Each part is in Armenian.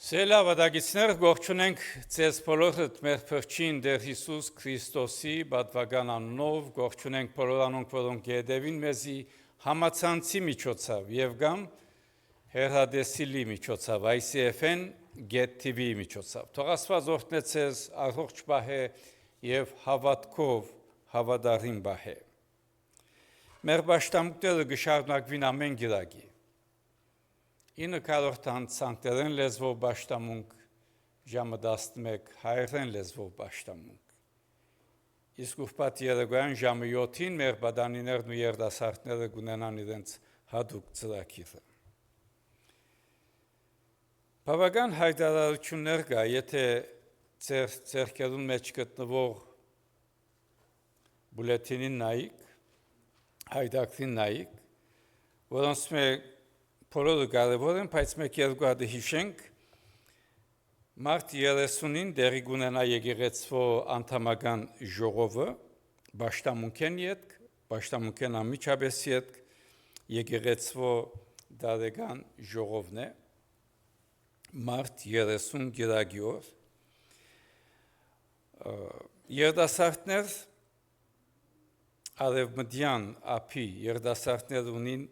Սելավ ադագիցներ գողջունենք ձեզ բոլորդ մեր փրկին Տեր Հիսուս Քրիստոսի բադվական անունով գողջունենք բոլոր անոնք որոնք գեդևին մեզի համացանցի միջոցով եւ գամ հերհադեսիլի միջոցով ICF-ն Get TV միջոցով թող Աստված օրհնե ձեզ առողջ բահե եւ հավատքով հավատարիմ բահե մեր պաշտամունքները գշարունակվին ամեն գիրակի Ինը կարողտան ցանկերեն լեզվով պաշտամունք ժամը 11 հայերեն լեզվով պաշտամունք իսկ ուղբատ երեգոյան ժամը 7-ին մեր բադանիներն ու երդասարտները գունենան իրենց հատուկ ծրագիրը բավական հայտարարություններ կա եթե ձեր ձեռքերուն մեջ գտնվող բուլետինին նայեք հայտարարին նայեք որոնց մեջ Բոլորը կարևոր են, բայց մեկ երկու հատ հիշենք մարտ 30-ին դերի գունենա եկեղեցու անդամական ժողովը պաշտամունքեն յետք, պաշտամունքեն ամիջապես յետք եկեղեցու դարեգան ժողովն է մարտ 30 գիրակի օր երդասարտներ արևմտյան ափի երդասարտներ ունին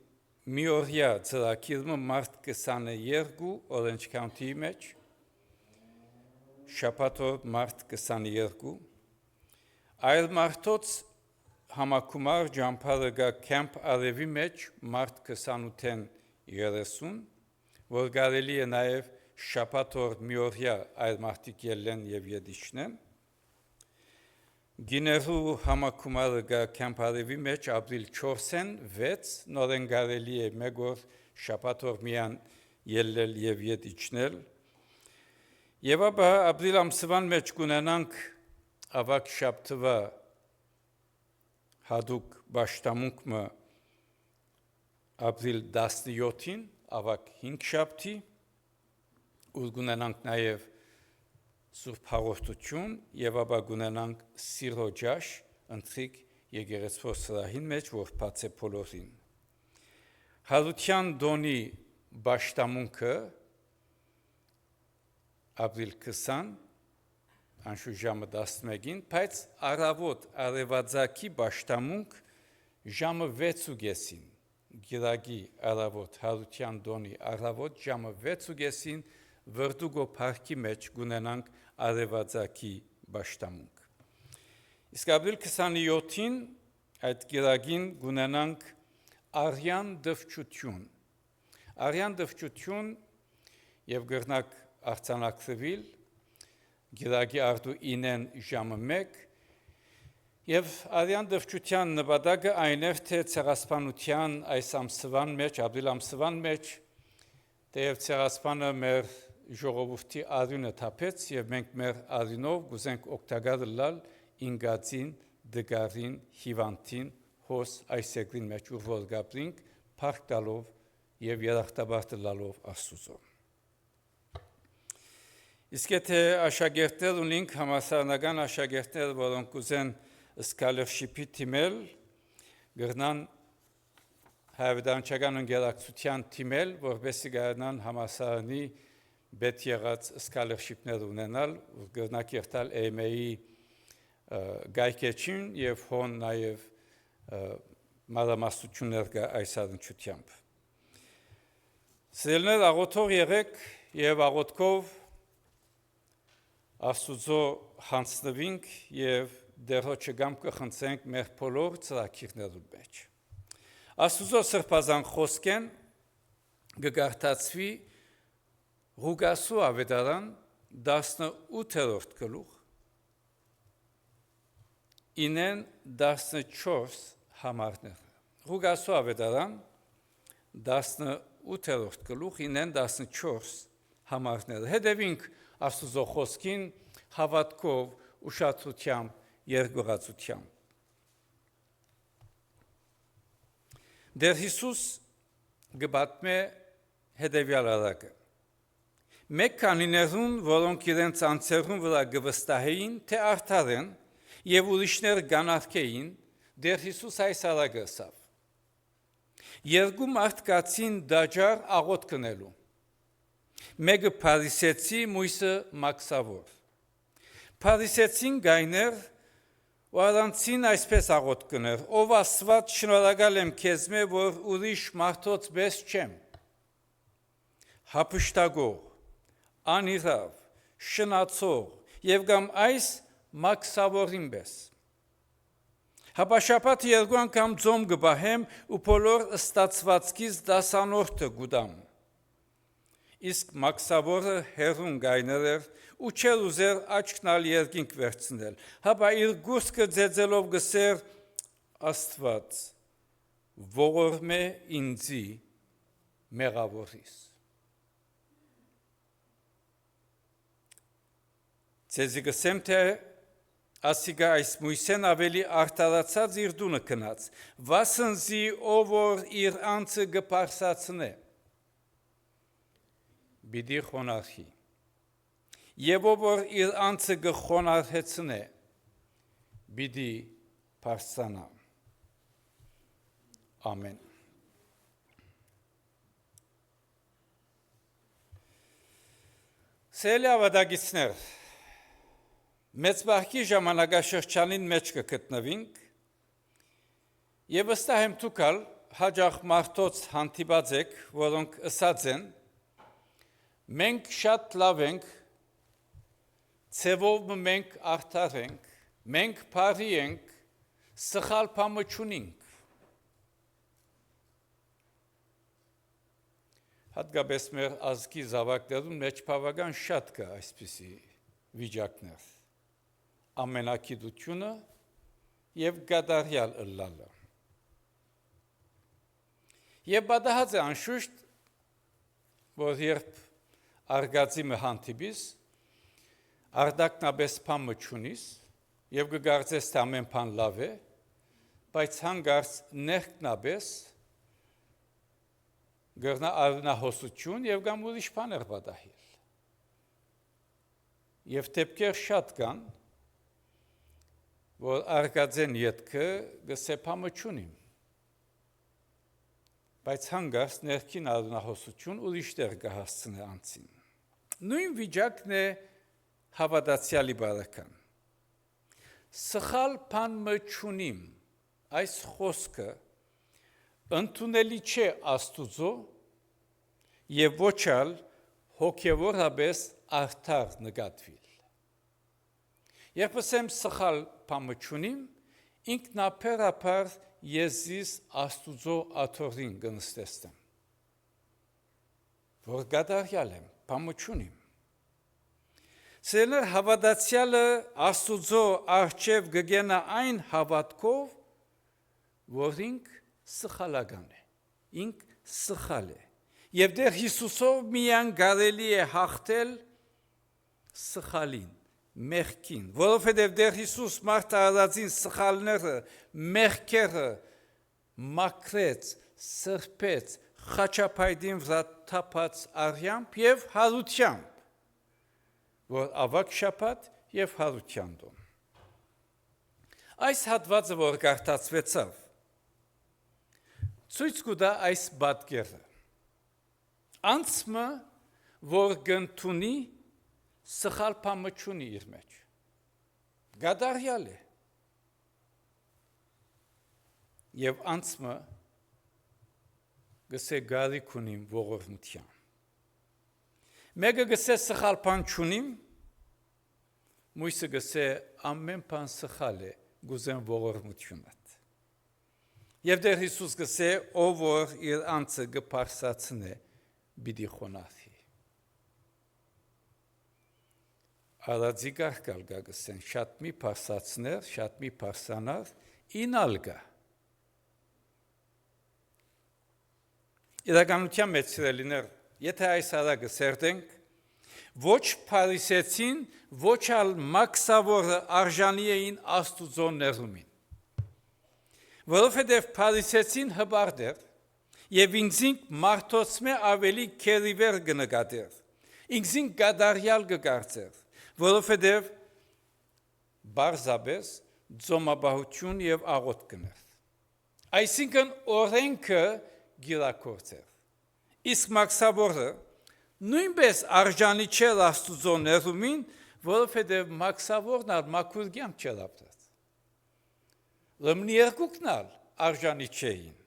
մի օրյա ծրագիրը մարտ 22 Orange County-ի մեջ շաբաթօր մարտ 22 այլ մարտոց համակումար ջամփարը գա կեմպ արևի մեջ մարտ 28-ին 30 որ կարելի է նաև շաբաթօր մի օրյա այլ մարտիկ ելեն եւ յետիչնեն Գիներու համակումարը գա կեմպարևի մեջ ապրիլ 4-ին 6 նորեն կարելի է մեկ օր շաբաթօր միան ելնել եւ յետիչնել եւ ապա ապրիլ ամսվան մեջ կունենանք ավակ շաբթվա հadouk պաշտամունքը ապրիլ 17-ին ավակ 5 շաբթի ու կունենանք նաեւ Սուրբ հաղորդություն եւ ապա գունենանք սիրո ջաշ ընթրիկ եկեղեցու սրահին մեջ որ բաց է բոլորին Հարության դոնի պաշտամունքը ապրիլ 20 անշուշտ ժամը 11-ին բայց առավոտ արևածագի պաշտամունք ժամը 6:30-ին գիրակի առավոտ Հարության դոնի առավոտ ժամը 6:30-ին Վերդուգո парքի մեջ գունենանք արևածագի պաշտամունք Իսկ ապրիլ 27-ին այդ գիրակին գունենանք արյան դվչություն եւ գրնակ արձանագրվել գիրակի արդու 9-ն ժամը 1 եւ արյան դվչության նպատակը այն էր թե ցեղասպանության այս ամսվան մեջ ապրիլ ամսվան մեջ Տեև ցեղասպանը մեր ժողովրդի արյունը թափեց եւ մենք մեր արյունով գուզենք օգտակար լալ ինգածին, դգարին, հիվանդին, հոս այսեգրին մեջ որ գաբրինք փառք տալով եւ երախտաբար լալով Աստծո։ Իսկ եթե աշակերտներ ունենք համասարանական աշակերտներ, որոնք կուզեն scholarship-ի թիմել, գրնան հայրենիական ընկերակցության թիմել, որովհետեւ գարնան համասարանի Բետ եղած scholarship-ներ ունենալ, գրնակ երթալ EMA-ի գայքեչին եւ հոն նաեւ մարամասություններ կա այս առնչությամբ։ Սելներ աղոթող եղեք եւ աղոթքով Աստուծո հանձնվենք եւ դերոջը գամ կխնդրենք մեր բոլոր ծրագիրներու մեջ։ Աստուծո սրբազան խոսքեն գգարտացվի Ղուկասու ավետարան 18-րդ գլուխ 9-14 համարներ Ղուկասու ավետարան 18-րդ գլուխ 9-14 համարներ հետևենք Աստուծո խոսքին հավատքով ուշադրությամբ երկրածությամբ Դեր Հիսուս գբատմե հետևյալ արագը Մեկ քանիներուն, որոնք իրենց անձերուն վրա գվստահեին, թե արդար են եւ ուրիշներ գանարքեին, Դեր Հիսուս այս արագը ասավ. Երկու մարդ կացին դաջար աղոտ կնելու, Մեկը փարիսեցի, մյուսը մաքսավոր։ Փարիսեցին գայներ ու առանցին այսպես աղոթ կներ. ով Աստված, շնորհակալ եմ քեզ մե, որ ուրիշ մարդոց պես չեմ։ Հափշտագող, անիրավ, շնացող եւ կամ այս մաքսավորին պես։ Հապա շաբաթ երկու անգամ ձոմ գբահեմ ու բոլոր ստացվածքից դասանորդը գուդամ։ Իսկ մաքսավորը հերուն գայներ էր ու չեր ուզեր աչքնալ երկինք վերցնել, հապա իր գուսկը ձեձելով գսեր Աստված, ողորմե ինձի մեղավորիս։ Ձեզի գսեմ, թե ասիգա այս մույսեն ավելի արտարացած իր դունը կնած, վասնզի ով որ իր անձը գպարսացնե, բիդի խոնարհի, եւ ով որ իր անձը գխոնարհեցնե, բիդի պարսանա։ Ամեն։ Սիրելի ավադագիցներ, մեծ բախի ժամանակաշրջանին մեջ կգտնվենք եւ վստահ եմ դուքալ հաջող մարդոց հանդիպած եք, որոնք ըսած են, մենք շատ լավ ենք, ցևով մենք արդար ենք, մենք բարի ենք, սխալ բան չունենք։ Հատկապես մեր ազգի զավակներում մեջ բավական շատ կա այսպիսի վիճակներ։ Ամենակիդությունը եւ գադարյալ ըլլալը։ Եվ բադահած է անշուշտ, որ երբ արգածի մը հանդիպիս, արդակնաբես բան մը չունիս, եւ կգարձես թե ամեն բան լավ է, բայց հանգարց ներքնաբես գրնա արունահոսություն եւ կամ ուրիշ բաներ բադահիլ։ Եվ դեպքեր շատ կան, որ արգածեն ետքը գսե բան մը չունիմ, բայց հանգարց ներքին արունահոսություն ուրիշ տեղ կհասցնե անձին։ Նույն վիճակն է հավատացյալի բարեկան։ Սխալ բան մը չունիմ, այս խոսքը ընդունելի չէ Աստուծո եւ ոչ ալ հոգեվորաբես արդար նկատվիլ։ Երբ ասեմ սխալ բան մը չունիմ, ինքնաբերաբար Եզիս Աստուծո աթոռին կնստեցնեմ, որ գադարյալ եմ, բան չունիմ։ Սերներ հավատացյալը Աստուծո առջև կգենա այն հավատքով, որ ինք սխալական է, ինք սխալ է, եւ դեռ Հիսուսով միայն կարելի է հաղթել սխալին, մեղքին, որովհետև դեռ Հիսուս մարդարածին սխալները, մեղքերը մաքրեց, սրբեց, խաչապայտին վրա թափած արյամբ եւ հարությամբ, որ ավակ շաբաթ եւ հարության տոն։ Այս հատվածը, որ կարդացվեցավ, ցույց կտա այս պատկերը։ Անցմը, որ գտնունի սխալ բան չունի իր մեջ։ Գադարյալ է։ Եվ անցմը գսե գարիք ունիմ ողորմության։ Մեկը գսե սխալ բան չունիմ, մյուսը գսե ամեն բան սխալ է, գուզեմ ողորմությունդ։ Եվ դեռ Հիսուս գսե, ով որ իր անձը գպարսացնե, բիդի խոնարհի։ Արածի կարգալ գագսեն, շատ մի պարսացներ, շատ մի պարսանար, ինալգա։ Իրականության մեջ սիրելիներ, եթե այս արագը սերտենք, ոչ փարիսեցին, ոչ ալ մաքսավորը արժանի էին Աստուծո ներումին։ Որովհետև փարիսեցին հբարդեր եւ ինքնին մարդոցմե ավելի քերիվեր կնկատեր, ինքնին գադարյալ կգարցեր, որովհետև բարձաբես ձոմաբահություն եւ աղոտ կներ։ Այսինքն օրենքը գիրակորցեր։ Իսկ մաքսավորը նույնպես արժանի չէր Աստուծո ներումին, որովհետև մաքսավորն ալ մաքուր կյանք չէր ապրած։ Լմնի երկուքն ալ արժանի չէին,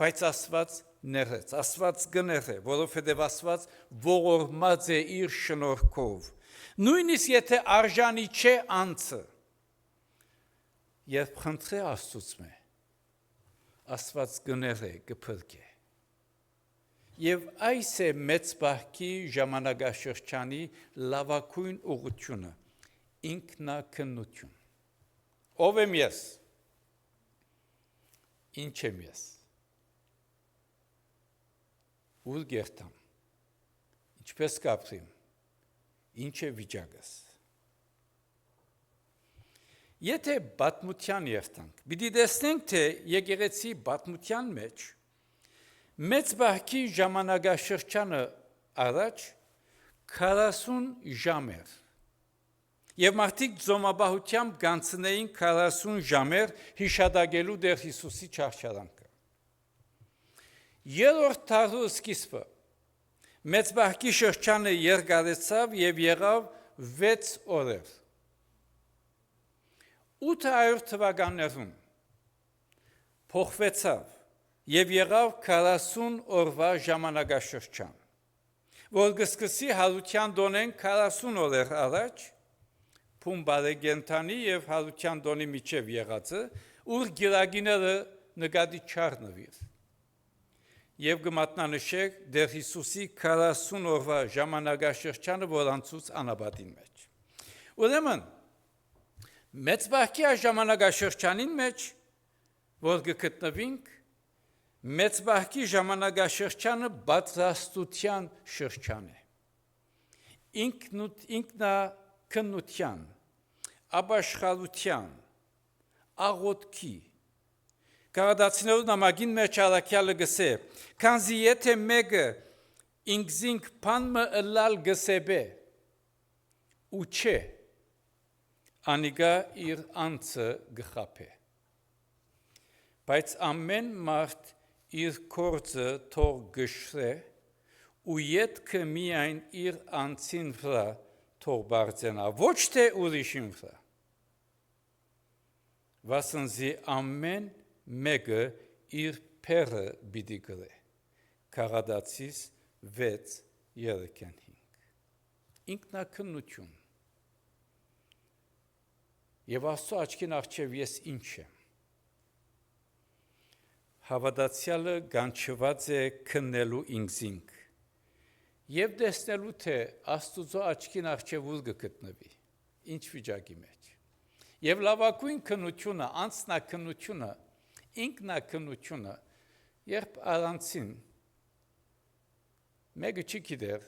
բայց Աստված ներեց, Աստված գները, որովհետև Աստված ողորմած է իր շնորհքով։ Նույնիսկ եթե արժանի չէ անձը, երբ խնդրե Աստծուց, Աստված գները կփրկե։ Եվ այս է մեծ բահքի ժամանակաշրջանի լավագույն ուղղությունը, ինքնակնություն։ Ով եմ ես։ Ինչ եմ ես։ Ուր գերտամ։ Ինչպես կապրիմ։ Ինչ է վիճակս։ Եթե պատմության երթանք, պիտի տեսնենք, թե եկեղեցի պատմության մեջ մեծ բահքի ժամանակաշրջանը առաջ 40 ժամ էր։ Եվ մարդիկ ձոմաբահությամբ գանցնեին 40 ժամեր հիշադակելու Տեր Հիսուսի չարչարանքը։ Երրորդ դարու սկիզբը մեծ բահքի շրջանը երկարեցավ եւ եղավ 6 օրեր։ 800 թվականներում փոխվեցավ եւ եղավ 40 օրվա ժամանակաշրջան, որ կսկսի հարության դոնեն 40 օրեր առաջ, Փումբարեգենտանի եւ հարության դոնի միջև եղածը, ուր գիրագիները նկատի չառնվիր։ Եվ կմատնանշեք Տեր Հիսուսի 40 օրվա ժամանակաշրջանը, որ անցուց անաբատին մեջ։ Ուրեմն, մեծ բահքի ժամանակաշրջանին մեջ, որ կգտնվենք, մեծ բահքի ժամանակաշրջանը պատրաստության շրջան է։ Ինքնակնության, ապաշխարության, աղոթքի։ Կարդացիներու նամակին մեջ առաքյալը գսե, քանզի եթե մեկը ինքզինք բանմը ըլլալ գսեբե, ու չէ, անիգա իր անձը գխապե։ Բայց ամեն մարդ իր կորձը թող գշրե ու ետքը միայն իր անձին վրա թող բարձենա, ոչ թե ուրիշին վրա։ Վասնզի ամեն մեկը իր փերը պիտի գրե։ Քաղադացիս 6:35։ Ինքնակնություն։ Եվ Աստծո աչքին առջև ես ինչ եմ։ Հավատացյալը գանչված է քննելու ինքզինք եւ տեսնելու, թե Աստուծո աչքին առջև ուր կգտնվի, ինչ վիճակի մեջ։ Եվ լավագույն քննությունը, անձնակնությունը, ինքնակնությունը, երբ առանցին մեկը չի գիտեր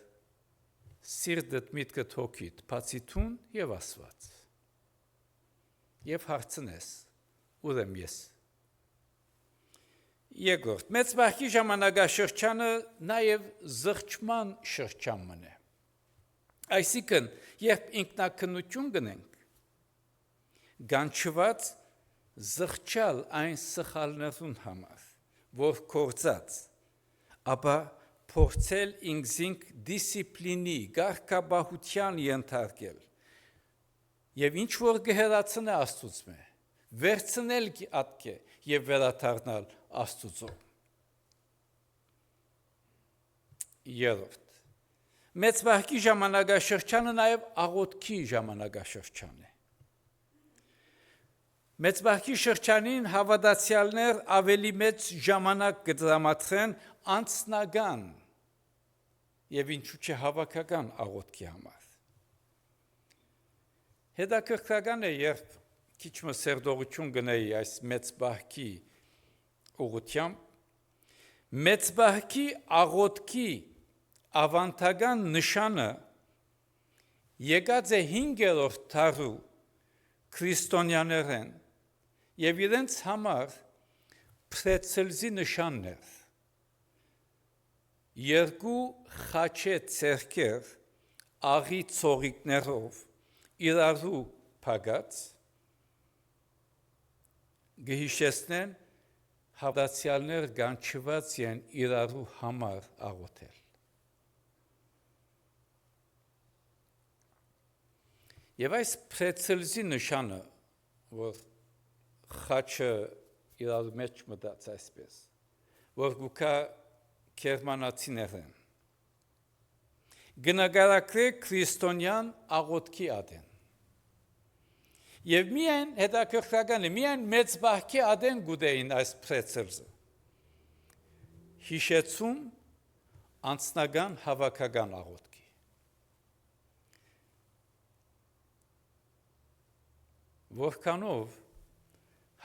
սիրտդ միտքդ հոգիդ, բացի տուն եւ Աստված։ Եվ հարցնես, ուր եմ ես։ Երկրորդ, մեծ բահքի ժամանակաշրջանը նաև զղջման շրջանն է։ Այսինքն, երբ ինքնակնություն գնենք, գանչված զղջալ այն սխալներուն համար, որ կործած, ապա փորձել ինքզինք դիսցիպլինի, կարգապահության ենթարկել, եւ ինչ որ գհերացնե Աստծուց մե, վերցնել ատկե եւ վերադառնալ Աստուծո։ Երրորդ, մեծ բահքի ժամանակաշրջանը նաև աղոթքի ժամանակաշրջան է։ Մեծ բահքի շրջանին հավատացյալներ ավելի մեծ ժամանակ կդրամադրեն անձնական եւ ինչու՞ չէ հավաքական աղոթքի համար։ Հետաքրքրական է, երբ քիչ մսերդողություն գնայի այս մեծ բահքի ուղղությամբ, մեծ բահքի աղոթքի ավանդական նշանը եկած է 5-րդ դարու քրիստոնյաներեն եւ իրենց համար փրեցելզի նշաններ։ Երկու խաչե ցերկեր աղի ծողիկներով իրարու փագած գհիշեցնեն հավատացյալներ գանչված են իրարու համար աղոթել։ Եվ այս փրեցելզի նշանը, որ խաչը իրար մեջ մտած այսպես, որ գուկա կերմանացիներեն, գնագարակրե քրիստոնյան աղոտքի ադեն։ Եվ միայն հետաքրքրական է, միայն մեծ բահքի ադեն գուդեին այս փրեցելզը։ Հիշեցում անձնական հավաքական աղոտքի։ Որքանով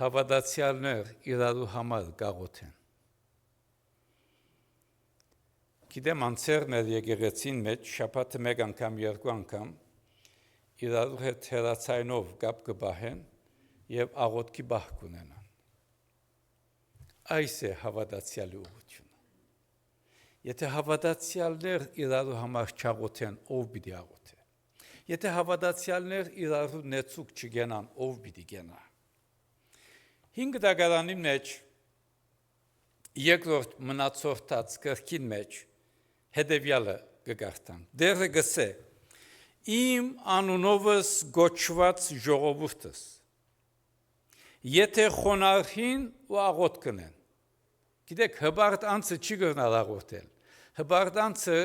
հավատացյալներ իրարու համար գաղոթեն։ Գիտեմ անցեր մեր եկեղեցին մեջ շաբաթը մեկ անգամ, երկու անգամ իրարու հետ հեռացայնով կապ կբահեն եւ աղոտքի բահ կունենան։ Այս է հավատացյալի ուղղությունը։ Եթե հավատացյալներ իրարու համար չաղոթեն, ով պիտի աղոթե։ Եթե հավատացյալներ իրարու նեցուկ չգենան, ով պիտի գենա։ 5 դագարանի մեջ երկրորդ մնացորդած կրկին մեջ հետևյալը կգարտան։ Դերը գսե. իմ անունովս գոչված ժողովուրդս, եթե խոնարհին ու աղոթ կնեն։ Գիտեք, հբարտ անձը չի գնալ աղոթել։ Հբարտ անձը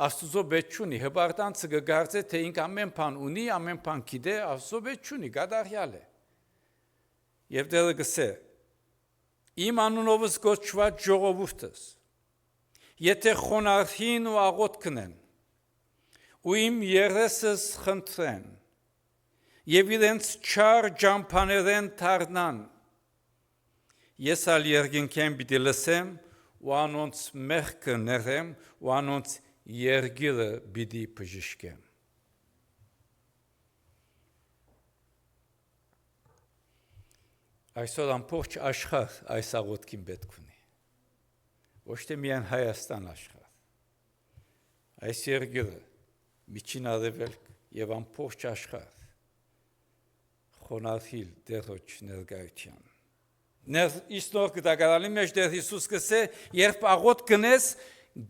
Աստուծո բետ չունի, հբարտ անձը կգարձե, թե ինք ամեն բան ունի, ամեն բան գիտե, Աստուծո բետ չունի, գադարյալ է։ Եվ դերը գսե. իմ անունովս գոչված ժողովուրդս, եթե խոնարհին ու աղոթ կնեն, ու իմ երեսս խնդրեն, եւ իրենց չար ջամփաներեն թարնան, ես ալ երկինքեն պիտի լսեմ, ու անոնց մեղքը ներեմ, ու անոնց երգիրը պիտի բժշկեմ։ Այսօր ամբողջ աշխարհ այս աղոթքին պետք ունի։ Ոչ թե միայն Հայաստան աշխարհ։ Այս երգիրը միջին արևելք եւ ամբողջ աշխարհ խոնարհիլ դերոջ ներկայության։ Իսնոր գտակարանի մեջ Տեր Հիսուս կսե, երբ աղոթ կնես,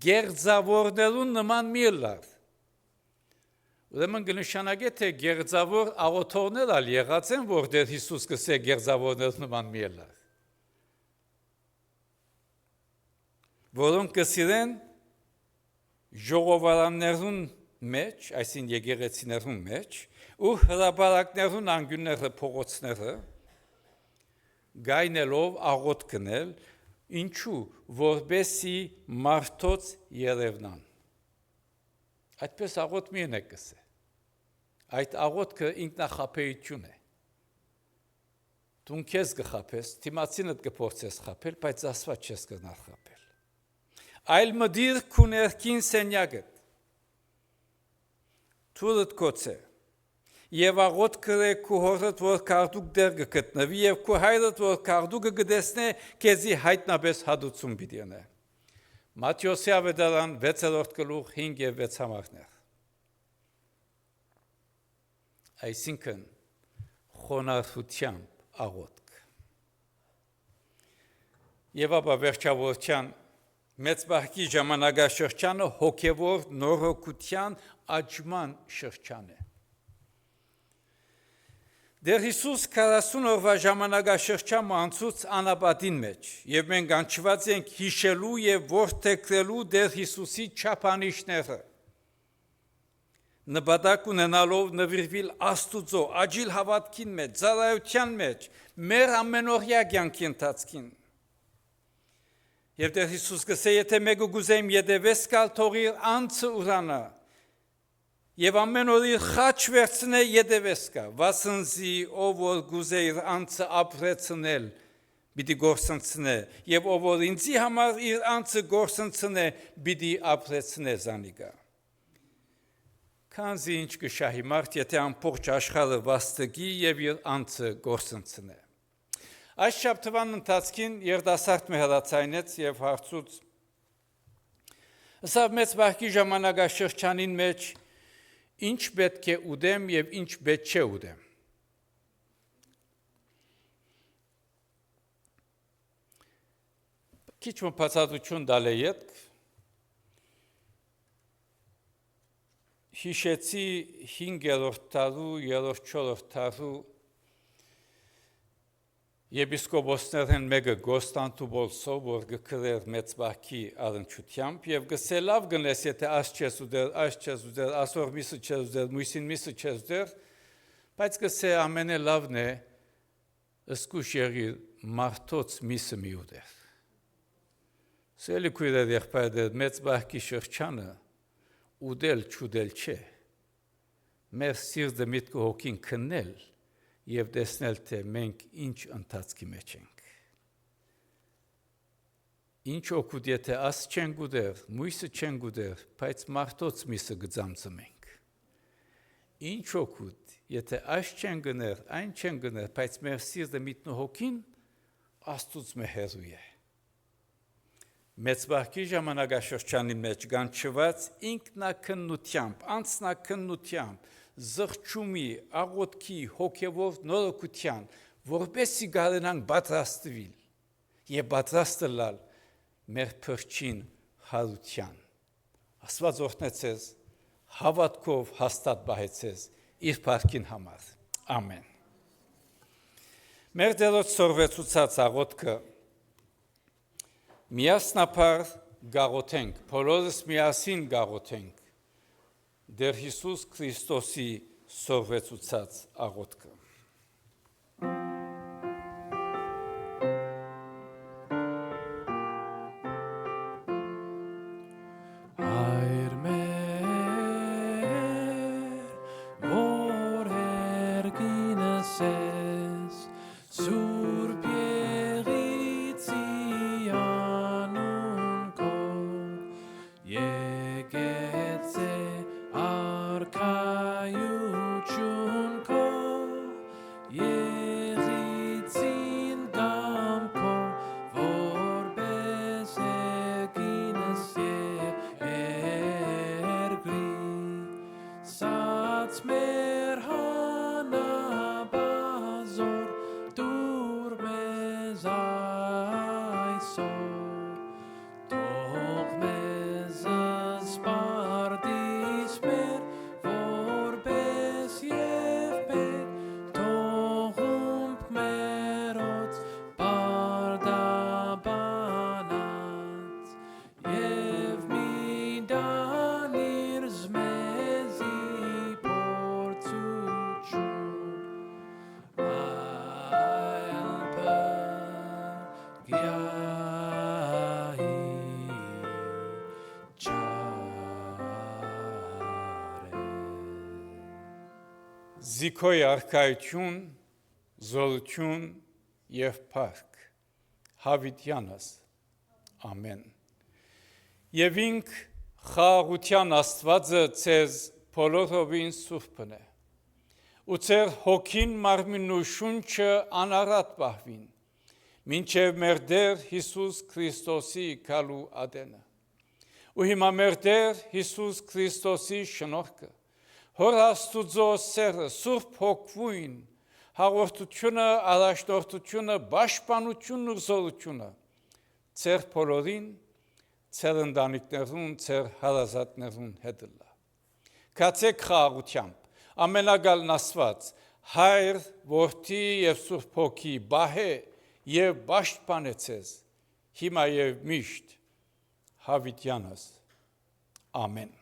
գեղձավորներուն նման մի լար։ Ուրեմն կնշանակե, թե գեղձավոր աղոթողներ ալ եղած են, որ Տեր Հիսուս կսե գեղձավորներուն նման մի լար։ Որոնք կսիրեն ժողովարաններուն մեջ, այսին եկեղեցիներուն մեջ, ու հրապարակներուն անկյունները փողոցները գայնելով աղոթ կնել, ինչու, որբեսի մարդոց երևնան։ Այդպես աղոթ մի են կսե։ Այդ աղոթքը ինքնախապեյություն է։ Դու քեզ կխապես, թիմացինդ կփորձես խապել, բայց Աստված չես կրնալ խապել։ Այլ մդիր քու ներքին սենյակդ, թուրդ կոծե, եւ աղոթ կրե քու հորդ, որ կարդուկ դեր կգտնվի, եւ քու հայրդ, որ կարդուկը կդեսնե, քեզի հայտնաբես հադուցում պիտի անե։ Մատթեոսի ավետարան 6-րդ գլուխ 5 եւ 6 համարներ։ Այսինքն խոնարհությամբ աղոթք։ Եվ ապա վերջավորության մեծ բահքի ժամանակաշրջանը հոգևոր նորոգության աճման շրջան է։ Դեր Հիսուս 40 օրվա ժամանակաշրջան անցուց անապատին մեջ, եւ մենք անջված ենք հիշելու եւ որդեգրելու Դեր Հիսուսի չափանիշները։ Նպատակ ունենալով նվիրվել Աստուծո աջիլ հավատքին մեջ, ծառայության մեջ, մեր ամենօրյա կյանքի ընթացքին։ Եվ Տեր Հիսուս կսե, եթե մեկը գուզեմ յետևես գալ, թող իր անձը ուրանա, եւ ամեն օր իր խաչ վերցնե յետևես գա, վասնզի ով որ գուզե իր անձը ապրեցնել, պիտի գործընծնե, եւ ով որ ինձի համար իր անձը գործընծնե, պիտի ապրեցնե զանիկա։ Քանզի ինչ կշահի մարդ, եթե ամբողջ աշխարհը վաստակի եւ իր անձը գործընծնե։ Այս շաբթվան ընթացքին երդասարդ me հրացայնեց եւ հարցուց Սա մեծ բահքի ժամանակաշրջանին մեջ ինչ պետք է ուդեմ եւ ինչ պետք չէ ուդեմ։ Քիչ մոփածություն դալեյետ հիշեցի 5-րդ տարու, 3-4 տարու եպիսկոպոսներն մեկը Գոստանտու Բոլսով, որ գկրեր մեծ բակի առնչությամբ և գսել լավ գնես, եթե այս չես ուդեր, ասոր միսը չես ուդեր, մույսին միսը չես ուդեր, բայց գսե ամենը լավն է, ըսկուշ եղիր մարդոց միսը մի ուդեր։ Սելի կույրեր եղբայրդեր, մեծ բակի շրջանը ուդել չուդել չէ, մեր սիրտը միտքը հոգին քննել և տեսնել, թե մենք ինչ ընթացքի մեջ ենք։ Ինչ օգուտ, եթե աս չենք ուդեր, մույսը չենք ուդեր, բայց մարդոց միսը գծամծմենք։ Ինչ օգուտ, եթե այս չենք գներ, այն չենք գներ, բայց մեր սիրտը միտնու հոգին Աստծուց մե հեռու է։ Մեծ բակի ժամանակաշրջանի մեջ գանչված ինքնակնությամբ, անձնակնությամբ, զղջումի, աղոթքի, հոգևոր նորոգության, որպեսզի կարողանանք պատրաստվել եւ պատրաստել մեր փրկին հարության։ Աստված օրհնեցես, հավատքով հաստատ բահեցես իր փառքին համար։ Ամեն։ Մեր Տերոջ սորվեցուցած աղոթքը միասնապար գաղոթենք, բոլորս միասին գաղոթենք Դեր Հիսուս Քրիստոսի սորվեցուցած աղոթքը։ Հայր մեր, որ հերգինս ես, Սուրբ Եղիցի անուն քո, եկեցե արքայություն քո, Եղիցին կամ քո, որպես եկինս երկրի, սաց մեր հանաբազոր, դուր մեզ այսօր, թող մեզ սպարտիս մեր, որպես և մեր, թողումք մերոց բարդաբանած, և մի դանիր զմեզի փորձություն, այլ պրգյայի չարե։ Զիքոյ արքայություն, զորություն և փառք հավիտյանս, ամեն։ Եվ ինք խաղաղության Աստվածը ձեզ բոլորովին սուրբն է, ու ձեր հոգին, մարմինն ու շունչը անառատ պահվին, մինչև մեր Տեր Հիսուս Քրիստոսի գալու ատենը։ Ու հիմա մեր Տեր Հիսուս Քրիստոսի շնորհքը, Հոր Աստուծո սերը, Սուրբ Հոգվույն, հաղորդությունը, առաջնորդությունը, պաշտպանությունն ու զորությունը ձեր բոլորին, ձեր ընտանիքներուն, ձեր հարազատներուն հետ լա։ Կացեք խաղաղությամբ, ամենագալն Աստված, Հայր, Որդի և Սուրբ Հոգի բահե և պաշտպանե ձեզ, հիմա և միշտ հավիտյանս, ամեն։